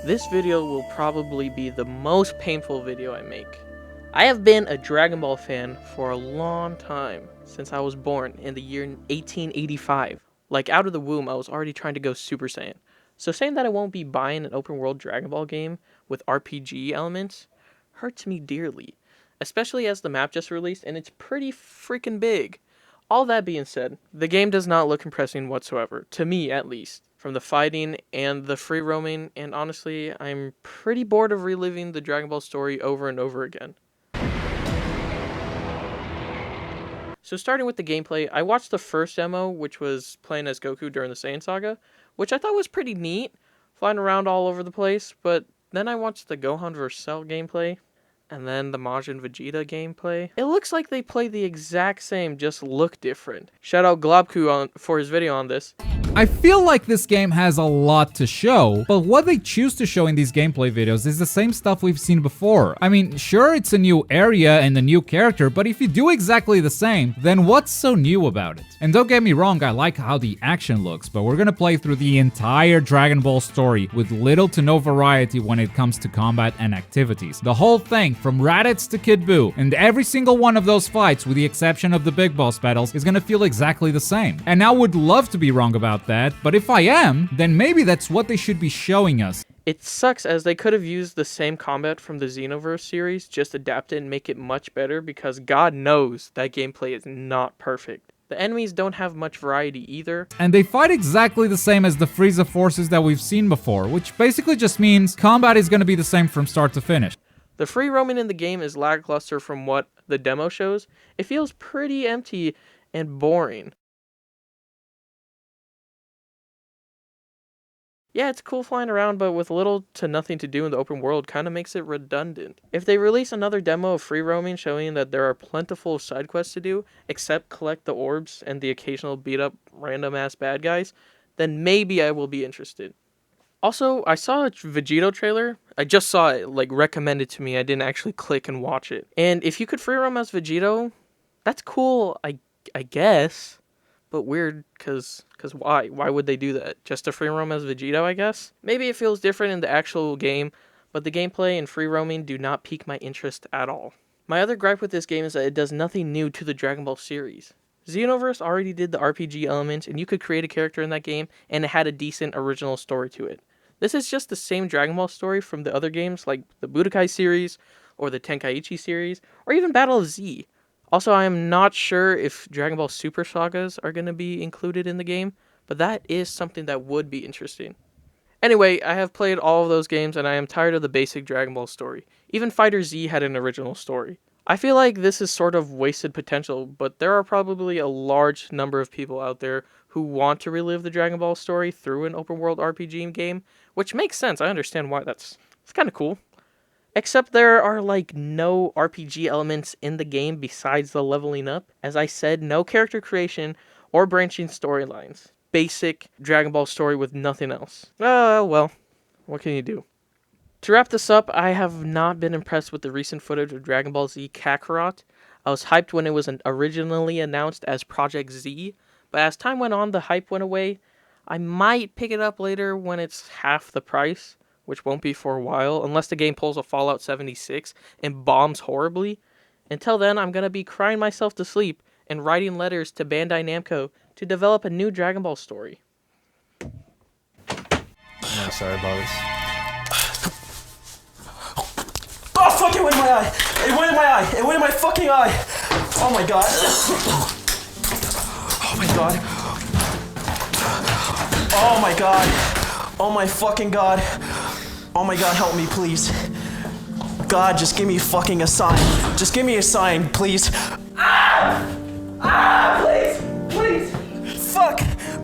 This video will probably be the most painful video I make. I have been a Dragon Ball fan for a long time, since I was born in the year 1885. Like out of the womb, I was already trying to go Super Saiyan. So saying that I won't be buying an open world Dragon Ball game with RPG elements hurts me dearly. Especially as the map just released and it's pretty freaking big. All that being said, the game does not look impressive whatsoever, to me at least. From the fighting and the free roaming, and honestly, I'm pretty bored of reliving the Dragon Ball story over and over again. So starting with the gameplay, I watched the first demo, which was playing as Goku during the Saiyan Saga, which I thought was pretty neat, flying around all over the place, but then I watched the Gohan vs. Cell gameplay, and then the Majin Vegeta gameplay. It looks like they play the exact same, just look different. Shout out Globku for his video on this. I feel like this game has a lot to show, but what they choose to show in these gameplay videos is the same stuff we've seen before. I mean, sure, it's a new area and a new character, but if you do exactly the same, then what's so new about it? And don't get me wrong, I like how the action looks, but we're gonna play through the entire Dragon Ball story with little to no variety when it comes to combat and activities. The whole thing, from Raditz to Kid Buu, and every single one of those fights, with the exception of the big boss battles, is gonna feel exactly the same. And I would love to be wrong about that, but if I am, then maybe that's what they should be showing us. It sucks as they could have used the same combat from the Xenoverse series, just adapt it and make it much better, because God knows that gameplay is not perfect. The enemies don't have much variety either. And they fight exactly the same as the Frieza forces that we've seen before, which basically just means combat is gonna be the same from start to finish. The free roaming in the game is lackluster from what the demo shows. It feels pretty empty and boring. Yeah, it's cool flying around, but with little to nothing to do in the open world kind of makes it redundant. If they release another demo of free roaming showing that there are plentiful side quests to do, except collect the orbs and the occasional beat up random ass bad guys, then maybe I will be interested. Also, I saw a Vegeta trailer. I just saw it, like, recommended to me. I didn't actually click and watch it. And if you could free roam as Vegeta, that's cool, I guess. But weird, cause why? Why would they do that? Just to free roam as Vegeta, I guess? Maybe it feels different in the actual game, but the gameplay and free roaming do not pique my interest at all. My other gripe with this game is that it does nothing new to the Dragon Ball series. Xenoverse already did the RPG elements, and you could create a character in that game, and it had a decent original story to it. This is just the same Dragon Ball story from the other games, like the Budokai series, or the Tenkaichi series, or even Battle of Z. Also, I am not sure if Dragon Ball Super Sagas are going to be included in the game, but that is something that would be interesting. Anyway, I have played all of those games and I am tired of the basic Dragon Ball story. Even Fighter Z had an original story. I feel like this is sort of wasted potential, but there are probably a large number of people out there who want to relive the Dragon Ball story through an open world RPG game, which makes sense. I understand why. It's kind of cool. Except there are like no RPG elements in the game besides the leveling up. As I said, no character creation or branching storylines. Basic Dragon Ball story with nothing else. Well, what can you do? To wrap this up, I have not been impressed with the recent footage of Dragon Ball Z Kakarot. I was hyped when it was originally announced as Project Z, but as time went on, the hype went away. I might pick it up later when it's half the price, which won't be for a while, unless the game pulls a Fallout 76 and bombs horribly. Until then, I'm going to be crying myself to sleep and writing letters to Bandai Namco to develop a new Dragon Ball story. I'm sorry about this. Oh fuck, it went in my eye! It went in my eye! It went in my fucking eye! Oh my god. Oh my god. Oh my god. Oh my fucking god. Oh my god, help me, please. God, just give me fucking a sign. Just give me a sign, please. Ah! Ah! Please! Please! Fuck!